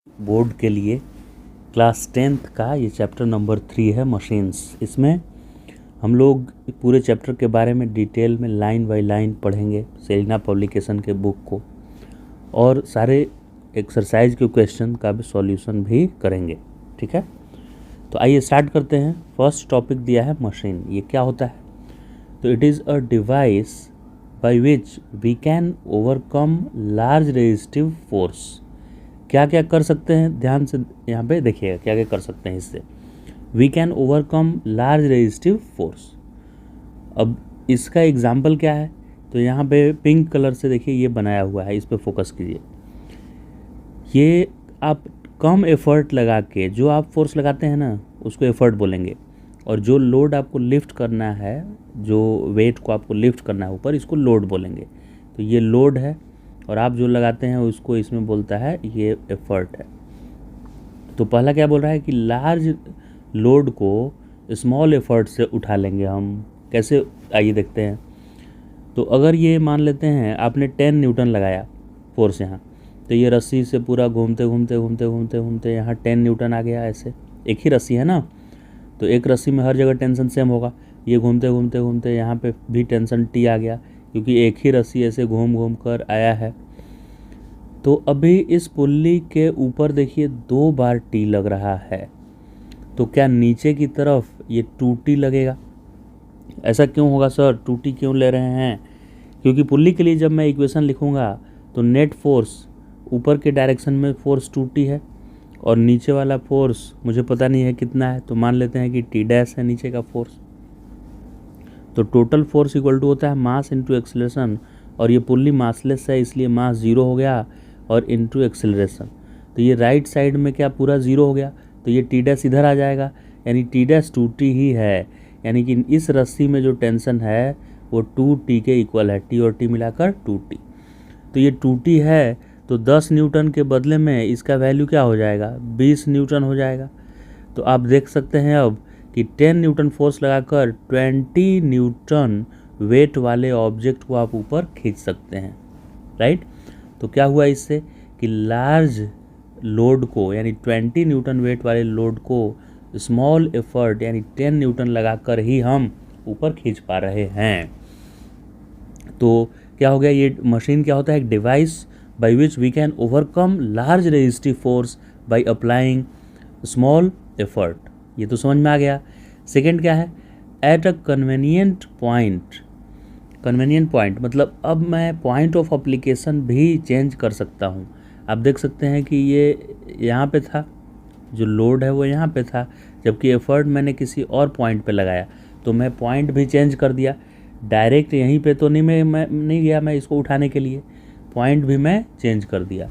Board के लिए class 10th का ये चैप्टर नंबर 3 है मशीन्स। इसमें हम लोग पूरे चैप्टर के बारे में डिटेल में लाइन बाय लाइन पढ़ेंगे सेलिना पब्लिकेशन के बुक को, और सारे एक्सरसाइज के क्वेश्चन का भी सॉल्यूशन भी करेंगे। ठीक है, तो आइए स्टार्ट करते हैं। फर्स्ट टॉपिक दिया है मशीन। ये क्या होता है? तो it is a device by which we can overcome large resistive force. क्या क्या कर सकते हैं, ध्यान से यहाँ पे देखिएगा क्या क्या कर सकते हैं इससे। We can overcome large resistive force. अब इसका एग्जाम्पल क्या है? तो यहाँ पे पिंक कलर से देखिए ये बनाया हुआ है, इस पर फोकस कीजिए। ये आप कम एफर्ट लगा के जो आप फोर्स लगाते हैं ना उसको एफर्ट बोलेंगे, और जो लोड आपको लिफ्ट करना है, जो वेट को आपको लिफ्ट करना है ऊपर, इसको लोड बोलेंगे। तो ये लोड है, और आप जो लगाते हैं उसको इसमें बोलता है ये एफर्ट है। तो पहला क्या बोल रहा है कि लार्ज लोड को स्मॉल एफर्ट से उठा लेंगे हम। कैसे, आइए देखते हैं। तो अगर ये मान लेते हैं आपने 10 न्यूटन लगाया फोर्स यहाँ, तो ये रस्सी से पूरा घूमते घूमते घूमते घूमते घूमते यहाँ 10 न्यूटन आ गया। ऐसे एक ही रस्सी है ना, तो एक रस्सी में हर जगह टेंशन सेम होगा। ये घूमते घूमते घूमते यहाँ पे भी टेंशन टी आ गया, क्योंकि एक ही रस्सी ऐसे घूम घूम कर आया है। तो अभी इस पुल्ली के ऊपर देखिए 2 बार टी लग रहा है, तो क्या नीचे की तरफ ये 2T लगेगा? ऐसा क्यों होगा सर, 2T क्यों ले रहे हैं? क्योंकि पुल्ली के लिए जब मैं इक्वेशन लिखूंगा तो नेट फोर्स ऊपर के डायरेक्शन में फोर्स 2T है, और नीचे वाला फोर्स मुझे पता नहीं है कितना है, तो मान लेते हैं कि T डैश है नीचे का फोर्स। तो टोटल फोर्स इक्वल टू होता है मास इंटू एक्सेलरेशन, और ये पुल्ली मासलेस है इसलिए मास 0 हो गया, और इंटू एक्सेलरेशन। तो ये राइट साइड में क्या पूरा 0 हो गया, तो ये T डैश इधर आ जाएगा, यानी T डैश 2T ही है। यानी कि इस रस्सी में जो टेंशन है वो 2T के इक्वल है, T और T मिलाकर 2T। तो ये 2T है, तो 10 न्यूटन के बदले में इसका वैल्यू क्या हो जाएगा, 20 न्यूटन हो जाएगा। तो आप देख सकते हैं अब कि 10 न्यूटन फोर्स लगाकर 20 न्यूटन वेट वाले ऑब्जेक्ट को आप ऊपर खींच सकते हैं, राइट। तो क्या हुआ इससे कि लार्ज लोड को, यानी 20 न्यूटन वेट वाले लोड को स्मॉल एफर्ट यानी 10 न्यूटन लगाकर ही हम ऊपर खींच पा रहे हैं। तो क्या हो गया, ये मशीन क्या होता है? एक device by which we can overcome large resistive force by applying small effort. ये तो समझ में आ गया। सेकेंड क्या है? At a convenient point. Convenient point मतलब अब मैं पॉइंट ऑफ एप्लीकेशन भी चेंज कर सकता हूँ। आप देख सकते हैं कि ये यहाँ पे था, जो लोड है वो यहाँ पे था, जबकि एफर्ट मैंने किसी और पॉइंट पे लगाया, तो मैं पॉइंट भी चेंज कर दिया। डायरेक्ट यहीं पे तो मैं नहीं गया मैं इसको उठाने के लिए, पॉइंट भी मैं चेंज कर दिया।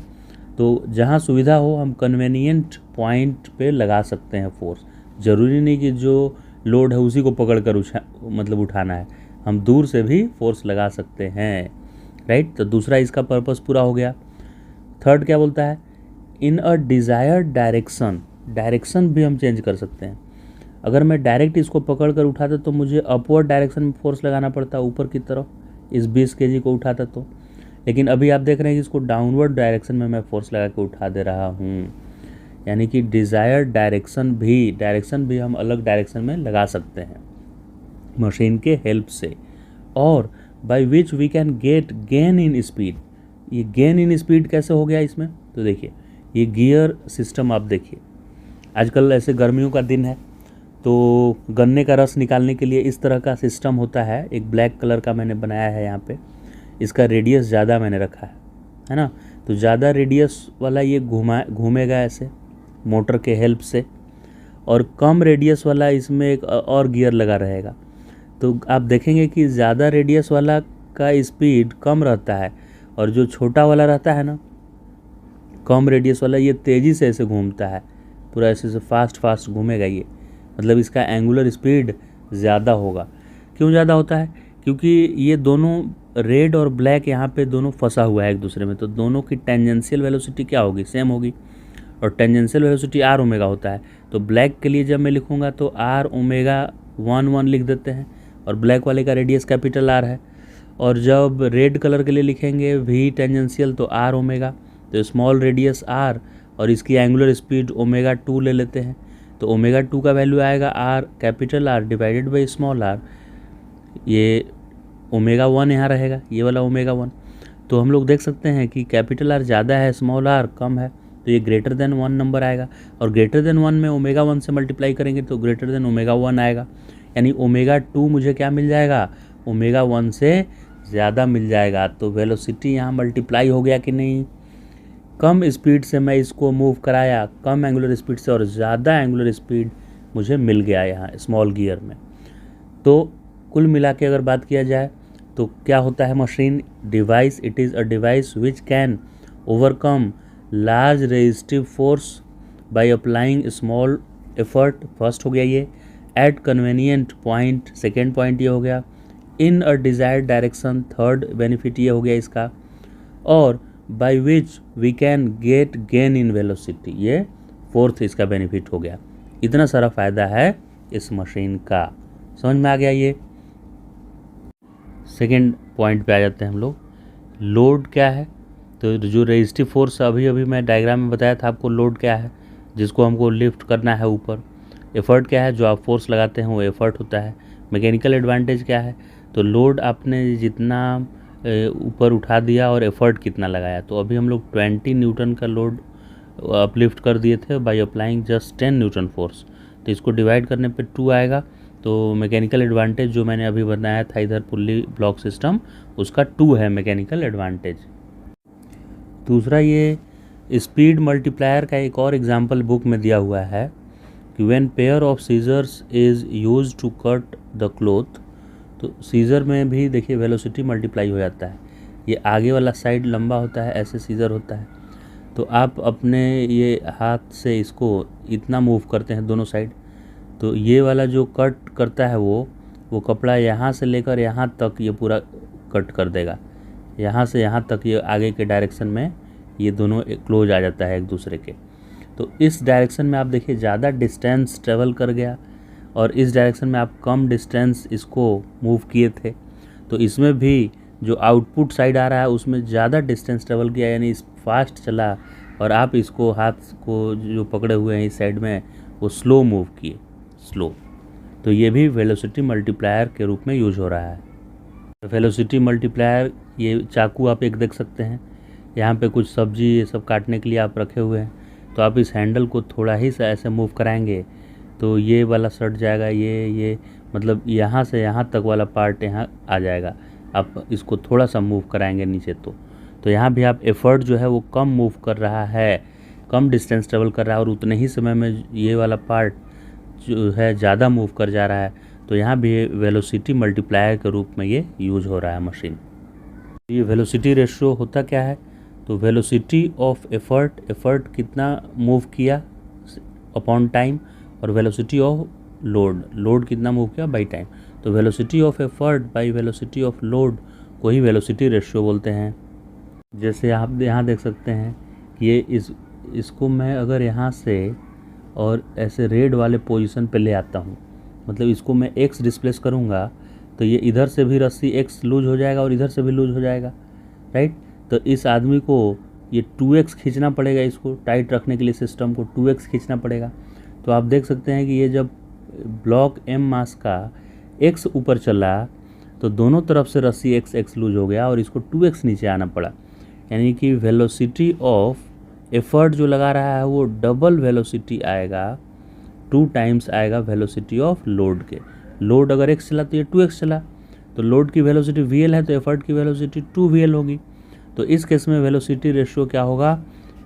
तो जहाँ सुविधा हो हम कन्वेनियंट पॉइंट पे लगा सकते हैं फोर्स। ज़रूरी नहीं कि जो लोड है उसी को पकड़ कर उठाना है, हम दूर से भी फोर्स लगा सकते हैं, राइट। तो दूसरा इसका पर्पस पूरा हो गया। थर्ड क्या बोलता है? इन अ डिज़ायर्ड डायरेक्शन। डायरेक्शन भी हम चेंज कर सकते हैं। अगर मैं डायरेक्ट इसको पकड़ कर उठाता तो मुझे अपवर्ड डायरेक्शन में फोर्स लगाना पड़ता, ऊपर की तरफ, इस 20 kg को उठाता तो। लेकिन अभी आप देख रहे हैं कि इसको डाउनवर्ड डायरेक्शन में मैं फोर्स लगा के उठा दे रहा हूँ, यानी कि डिज़ायर्ड डायरेक्शन भी हम अलग डायरेक्शन में लगा सकते हैं मशीन के हेल्प से। और by which we can get gain in speed. ये गेन इन स्पीड कैसे हो गया इसमें? तो देखिए ये गियर सिस्टम आप देखिए, आजकल ऐसे गर्मियों का दिन है तो गन्ने का रस निकालने के लिए इस तरह का सिस्टम होता है। एक ब्लैक कलर का मैंने बनाया है यहाँ पे, इसका रेडियस ज़्यादा मैंने रखा है ना। तो ज़्यादा रेडियस वाला ये घूमेगा ऐसे मोटर के हेल्प से, और कम रेडियस वाला इसमें एक और गियर लगा रहेगा। तो आप देखेंगे कि ज़्यादा रेडियस वाला का स्पीड कम रहता है, और जो छोटा वाला रहता है ना, कम रेडियस वाला, ये तेज़ी से ऐसे घूमता है, पूरा ऐसे फास्ट घूमेगा ये, मतलब इसका एंगुलर स्पीड ज़्यादा होगा। क्यों ज़्यादा होता है? क्योंकि ये दोनों रेड और ब्लैक यहाँ पे दोनों फंसा हुआ है एक दूसरे में, तो दोनों की टेंजेंशियल वेलोसिटी क्या होगी? सेम होगी, और टेंजेंशियल वेलोसिटी आर ओमेगा होता है। तो ब्लैक के लिए जब मैं लिखूँगा तो आर ओमेगा 1 लिख देते हैं, और ब्लैक वाले का रेडियस कैपिटल आर है। और जब रेड कलर के लिए लिखेंगे वी टेंजेंशियल तो आर ओमेगा, तो स्मॉल रेडियस आर और इसकी एंगुलर स्पीड ओमेगा 2 ले लेते हैं, तो ओमेगा 2 का वैल्यू आएगा R capital R divided by small R, ये ओमेगा 1 यहाँ रहेगा, ये वाला ओमेगा 1। तो हम लोग देख सकते हैं कि कैपिटल आर ज़्यादा है, स्मॉल आर कम है, तो ये ग्रेटर देन 1 नंबर आएगा, और ग्रेटर देन 1 में ओमेगा 1 से मल्टीप्लाई करेंगे तो ग्रेटर देन ओमेगा 1 आएगा, यानी ओमेगा 2 मुझे क्या मिल जाएगा, ओमेगा 1 से ज़्यादा मिल जाएगा। तो वेलोसिटी यहाँ मल्टीप्लाई हो गया कि नहीं, कम स्पीड से मैं इसको मूव कराया, कम एंगुलर स्पीड से, और ज़्यादा एंगुलर स्पीड मुझे मिल गया यहाँ स्मॉल गियर में। तो कुल मिला के अगर बात किया जाए तो क्या होता है machine device, it is a device which can overcome large resistive force by applying small effort, first हो गया ये, at convenient point, second point ये हो गया, in a desired direction, third benefit ये हो गया इसका, और by which we can get gain in velocity, ये फोर्थ इसका बेनिफिट हो गया। इतना सारा फ़ायदा है इस मशीन का, समझ में आ गया। ये सेकेंड पॉइंट पे आ जाते हैं हम लोग, लोड क्या है। तो जो रेजिस्टिव फोर्स अभी मैं डायग्राम में बताया था आपको, लोड क्या है जिसको हमको लिफ्ट करना है ऊपर, एफर्ट क्या है जो आप फोर्स लगाते हैं वो एफर्ट होता है, मैकेनिकल एडवांटेज क्या है, तो लोड आपने जितना ऊपर उठा दिया और एफर्ट कितना लगाया। तो अभी हम लोग 20 न्यूटन का लोड अपलिफ्ट कर दिए थे by applying just 10 Newton force, तो इसको डिवाइड करने पे 2 आएगा, तो मैकेनिकल एडवांटेज जो मैंने अभी बनाया था इधर पुल्ली ब्लॉक सिस्टम, उसका 2 है मैकेनिकल एडवांटेज। दूसरा ये स्पीड मल्टीप्लायर का एक और एग्जांपल बुक में दिया हुआ है कि when pair of scissors is used to cut the cloth, तो सीज़र में भी देखिए वेलोसिटी मल्टीप्लाई हो जाता है, ये आगे वाला साइड लंबा होता है, ऐसे सीज़र होता है, तो आप अपने ये हाथ से इसको इतना मूव करते हैं दोनों साइड, तो ये वाला जो कट करता है वो कपड़ा यहाँ से लेकर यहाँ तक ये पूरा कट कर देगा, यहाँ से यहाँ तक ये आगे के डायरेक्शन में ये दोनों क्लोज आ जाता है एक दूसरे के। तो इस डायरेक्शन में आप देखिए ज़्यादा डिस्टेंस ट्रेवल कर गया, और इस डायरेक्शन में आप कम डिस्टेंस इसको मूव किए थे, तो इसमें भी जो आउटपुट साइड आ रहा है उसमें ज़्यादा डिस्टेंस ट्रेवल किया, यानी फास्ट चला, और आप इसको हाथ को जो पकड़े हुए हैं इस साइड में वो स्लो मूव किए, स्लो। तो ये भी वेलोसिटी मल्टीप्लायर के रूप में यूज हो रहा है। वेलोसिटी मल्टीप्लायर, ये चाकू आप एक देख सकते हैं, यहाँ पे कुछ सब्जी ये सब काटने के लिए आप रखे हुए हैं, तो आप इस हैंडल को थोड़ा ही सा ऐसे मूव कराएंगे तो ये वाला सट जाएगा, ये मतलब यहाँ से यहाँ तक वाला पार्ट यहाँ आ जाएगा, आप इसको थोड़ा सा मूव कराएंगे नीचे तो यहाँ भी आप एफर्ट जो है वो कम मूव कर रहा है, कम डिस्टेंस ट्रेवल कर रहा है, और उतने ही समय में ये वाला पार्ट जो है ज़्यादा मूव कर जा रहा है, तो यहाँ भी वेलोसिटी मल्टीप्लायर के रूप में ये यूज हो रहा है मशीन। ये वेलोसिटी रेशियो होता क्या है, तो वेलोसिटी ऑफ एफर्ट कितना मूव किया अपॉन टाइम, और वेलोसिटी ऑफ लोड कितना मूव किया बाई टाइम, तो velocity of effort by velocity of load को ही वेलोसिटी रेशियो बोलते हैं। जैसे आप यहाँ देख सकते हैं कि ये इसको मैं अगर यहाँ से और ऐसे रेड वाले पोजीशन पे ले आता हूँ, मतलब इसको मैं x डिस्प्लेस करूँगा, तो ये इधर से भी रस्सी x लूज हो जाएगा और इधर से भी लूज हो जाएगा, राइट। तो इस आदमी को ये 2x खींचना पड़ेगा, इसको टाइट रखने के लिए सिस्टम को 2x खींचना पड़ेगा। तो आप देख सकते हैं कि ये जब ब्लॉक m मास का x ऊपर चला तो दोनों तरफ से रस्सी x लूज हो गया और इसको 2x नीचे आना पड़ा, यानी कि वेलोसिटी ऑफ एफर्ट जो लगा रहा है वो डबल वेलोसिटी आएगा, 2 टाइम्स आएगा वेलोसिटी ऑफ लोड के। लोड अगर x चला तो ये 2x चला, तो लोड की वेलोसिटी vl है तो एफर्ट की वेलोसिटी 2vl होगी। तो इस केस में वेलोसिटी रेशियो क्या होगा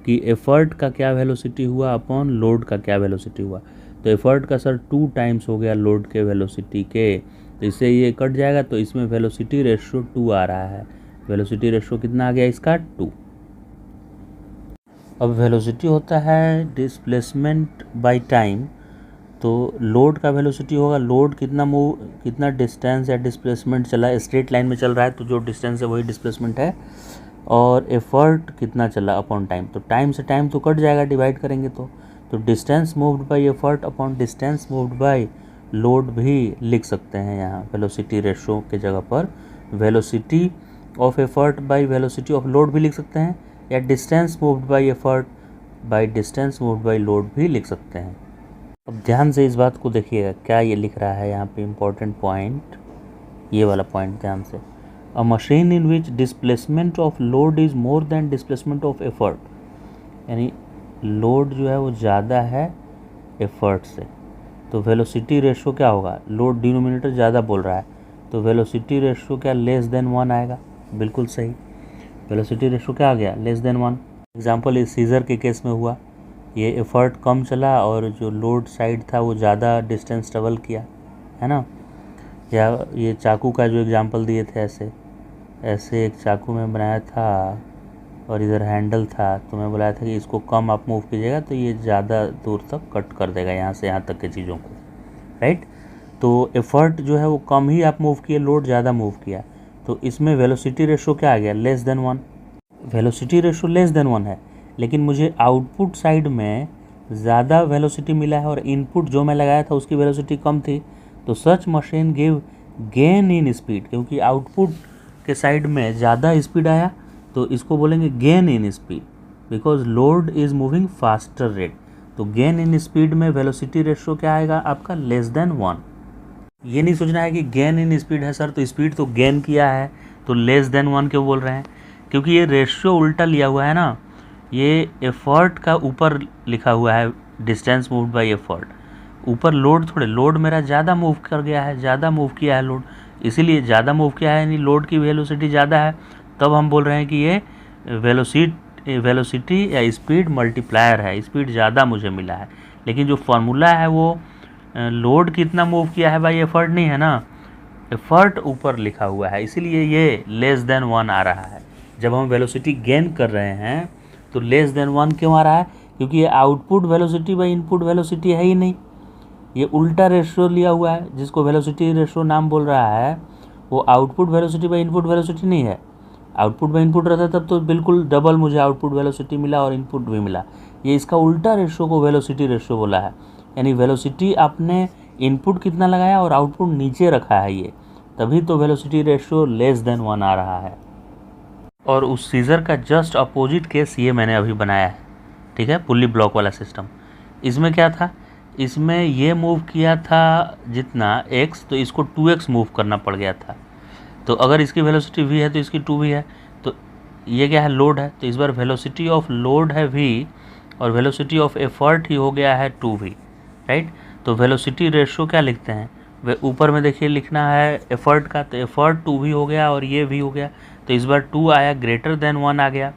कि एफर्ट का क्या वेलोसिटी हुआ अपॉन लोड का क्या वेलोसिटी हुआ, तो एफर्ट का सर 2 टाइम्स हो गया लोड के वेलोसिटी के, तो इससे ये कट जाएगा, तो इसमें वेलोसिटी रेशियो 2 आ रहा है। वेलोसिटी रेशियो कितना आ गया इसका 2। अब वेलोसिटी होता है डिस्प्लेसमेंट बाय टाइम, तो लोड का वेलोसिटी होगा लोड कितना डिस्टेंस या डिस्प्लेसमेंट चला, स्ट्रेट लाइन में चल रहा है तो जो डिस्टेंस है वही डिस्प्लेसमेंट है, और एफर्ट कितना चला अपॉन टाइम, तो टाइम से टाइम तो कट जाएगा डिवाइड करेंगे तो distance moved by effort upon distance moved by load भी लिख सकते हैं यहाँ वेलोसिटी रेशियो के जगह पर। Velocity of effort by velocity of load भी लिख सकते हैं, या distance moved by effort by distance moved by load भी लिख सकते हैं। अब ध्यान से इस बात को देखिएगा, क्या ये लिख रहा है यहाँ पे इम्पोर्टेंट पॉइंट, ये वाला पॉइंट ध्यान से। अ machine in which displacement of load is more than displacement of effort, यानी लोड जो है वो ज़्यादा है एफर्ट से, तो वेलोसिटी रेशो क्या होगा, लोड डिनोमिनेटर ज़्यादा बोल रहा है तो वेलोसिटी रेशो क्या लेस देन 1 आएगा। बिल्कुल सही, वेलोसिटी रेशो क्या आ गया, लेस देन 1। एग्जाम्पल इस सीज़र के केस में हुआ, ये एफर्ट कम चला और जो लोड साइड था वो ज़्यादा डिस्टेंस ट्रेवल किया, है ना। या ये चाकू का जो एग्जांपल दिए थे, ऐसे एक चाकू में बनाया था और इधर हैंडल था, तो मैं बोला था कि इसको कम आप मूव कीजिएगा तो ये ज़्यादा दूर तक कट कर देगा, यहाँ से यहाँ तक के चीज़ों को, राइट। तो एफर्ट जो है वो कम ही आप मूव किए, लोड ज़्यादा मूव किया, तो इसमें वेलोसिटी रेशो क्या आ गया, less than 1। Velocity ratio less than 1 है, लेकिन मुझे आउटपुट साइड में ज़्यादा वेलोसिटी मिला है और इनपुट जो मैं लगाया था उसकी वेलोसिटी कम थी, तो such machine give gain in speed, क्योंकि आउटपुट के साइड में ज़्यादा स्पीड आया तो इसको बोलेंगे gain in speed, because load is moving faster rate. तो गेन इन स्पीड में वेलोसिटी रेशो क्या आएगा आपका, लेस देन 1। ये नहीं सोचना है कि गेन इन स्पीड है सर, तो स्पीड तो गेन किया है तो लेस देन 1 क्यों बोल रहे हैं, क्योंकि ये रेशियो उल्टा लिया हुआ है ना, ये एफर्ट का ऊपर लिखा हुआ है डिस्टेंस मूव्ड बाय एफर्ट, ऊपर लोड थोड़े, लोड मेरा ज़्यादा मूव कर गया है, ज़्यादा मूव किया है लोड, इसीलिए ज़्यादा मूव किया है यानी लोड की वेलोसिटी ज़्यादा है, तब हम बोल रहे हैं कि ये वेलोसिटी या स्पीड मल्टीप्लायर है, स्पीड ज़्यादा मुझे मिला है। लेकिन जो फार्मूला है वो लोड कितना मूव किया है भाई, एफर्ट नहीं है ना, एफर्ट ऊपर लिखा हुआ है, इसीलिए ये लेस देन 1 आ रहा है। जब हम वेलोसिटी गेन कर रहे हैं तो लेस देन 1 क्यों आ रहा है, क्योंकि ये output velocity by input velocity है ही नहीं, ये उल्टा रेशियो लिया हुआ है, जिसको वेलोसिटी रेशियो नाम बोल रहा है, वो output velocity by input velocity नहीं है। आउटपुट बाई इनपुट रहता तब तो बिल्कुल डबल मुझे आउटपुट वेलोसिटी मिला और इनपुट भी मिला, ये इसका उल्टा रेशियो को वेलोसिटी रेशियो बोला है, यानी वेलोसिटी आपने इनपुट कितना लगाया और आउटपुट नीचे रखा है ये, तभी तो वेलोसिटी रेशियो लेस देन 1 आ रहा है। और उस सीज़र का जस्ट अपोजिट केस ये मैंने अभी बनाया है, ठीक है, पुल्ली ब्लॉक वाला सिस्टम। इसमें क्या था, इसमें ये मूव किया था जितना x, तो इसको 2x मूव करना पड़ गया था, तो अगर इसकी वेलोसिटी v है तो इसकी 2v है, तो ये क्या है, लोड है, तो इस बार वेलोसिटी ऑफ लोड है v और वेलोसिटी ऑफ एफर्ट ही हो गया है 2v, राइट। तो वेलोसिटी रेशियो क्या लिखते हैं, वे ऊपर में देखिए लिखना है एफर्ट का, तो एफर्ट 2v हो गया और ये v हो गया, तो इस बार 2 आया, ग्रेटर देन 1 आ गया,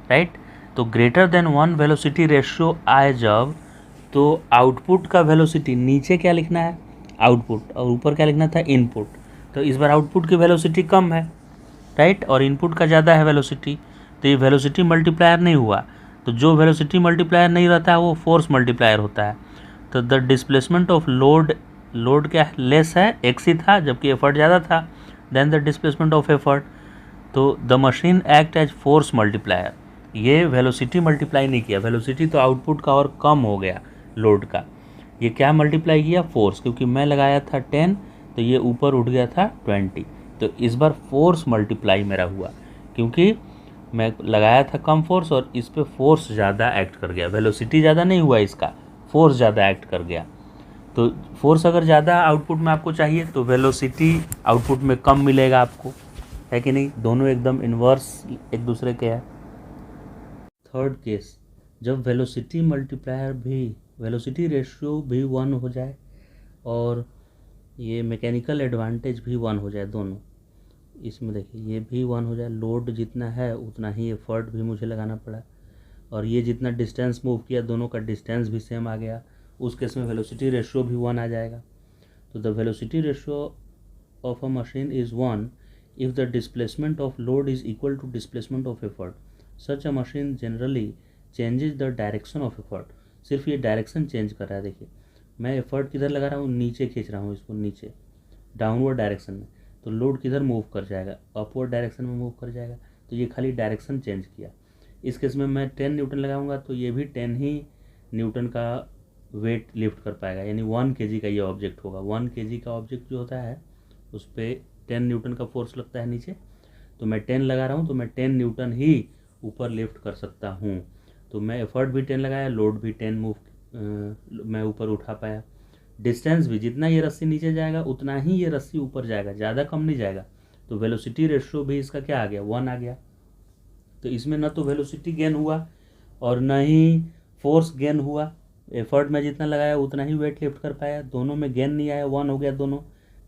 राइट। तो ग्रेटर देन 1 वेलोसिटी रेशियो आए जब, तो आउटपुट का वेलोसिटी नीचे क्या लिखना है, आउटपुट, और ऊपर क्या लिखना था, इनपुट, तो इस बार आउटपुट की वेलोसिटी कम है, राइट, और इनपुट का ज़्यादा है वेलोसिटी, तो ये वेलोसिटी मल्टीप्लायर नहीं हुआ, तो जो वेलोसिटी मल्टीप्लायर नहीं रहता है वो फोर्स मल्टीप्लायर होता है। तो the displacement of load, load क्या लेस है, एक्स ही था जबकि एफर्ट ज़्यादा था, then the displacement of effort, तो the machine act as force multiplier, ये वेलोसिटी मल्टीप्लाई नहीं किया, वेलोसिटी तो आउटपुट का और कम हो गया लोड का, ये क्या मल्टीप्लाई किया, फोर्स, क्योंकि मैं लगाया था 10 तो ये ऊपर उठ गया था 20, तो इस बार फोर्स मल्टीप्लाई मेरा हुआ, क्योंकि मैं लगाया था कम फोर्स और इस पर फोर्स ज़्यादा एक्ट कर गया, वेलोसिटी ज़्यादा नहीं हुआ इसका, फोर्स ज़्यादा एक्ट कर गया। तो फोर्स अगर ज़्यादा आउटपुट में आपको चाहिए तो वेलोसिटी आउटपुट में कम मिलेगा आपको, है कि नहीं, दोनों एकदम इन्वर्स एक दूसरे के है। थर्ड केस, जब वेलोसिटी मल्टीप्लायर भी, वेलोसिटी रेशियो भी 1 हो जाए और ये मैकेनिकल एडवांटेज भी 1 हो जाए, दोनों, इसमें देखिए ये भी 1 हो जाए, लोड जितना है उतना ही एफर्ट भी मुझे लगाना पड़ा, और ये जितना डिस्टेंस मूव किया दोनों का डिस्टेंस भी सेम आ गया, उस केस में वेलोसिटी रेशियो भी 1 आ जाएगा। तो the velocity ratio of a machine is 1 if the displacement of load is equal to displacement of effort, such a machine generally changes the direction of effort. सिर्फ ये direction change कर रहा है, देखिए मैं एफर्ट किधर लगा रहा हूँ, नीचे खींच रहा हूँ इसको, नीचे डाउनवर्ड डायरेक्शन में, तो लोड किधर मूव कर जाएगा, अपवर्ड डायरेक्शन में मूव कर जाएगा, तो ये खाली डायरेक्शन चेंज किया। इस केस में मैं 10 न्यूटन लगाऊंगा तो ये भी 10 ही न्यूटन का वेट लिफ्ट कर पाएगा, यानी 1 kg का ये ऑब्जेक्ट होगा, 1 kg का ऑब्जेक्ट जो होता है उस पर 10 न्यूटन का फोर्स लगता है नीचे, तो मैं 10 लगा रहा हूँ तो मैं 10 न्यूटन ही ऊपर लिफ्ट कर सकता हूँ। तो मैं एफर्ट भी 10 लगाया, लोड भी 10 मूव मैं ऊपर उठा पाया। डिस्टेंस भी, जितना ये रस्सी नीचे जाएगा उतना ही ये रस्सी ऊपर जाएगा, ज़्यादा कम नहीं जाएगा। तो वेलोसिटी रेशियो भी इसका क्या आ गया, 1 आ गया। तो इसमें न तो वेलोसिटी गेन हुआ और न ही फोर्स गेन हुआ। एफर्ट में जितना लगाया उतना ही वेट लिफ्ट कर पाया, दोनों में गेन नहीं आया, 1 हो गया दोनों।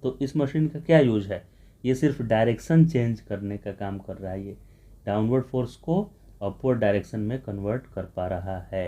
तो इस मशीन का क्या यूज है, ये सिर्फ डायरेक्शन चेंज करने का काम कर रहा है। ये डाउनवर्ड फोर्स को अपवर्ड डायरेक्शन में कन्वर्ट कर पा रहा है।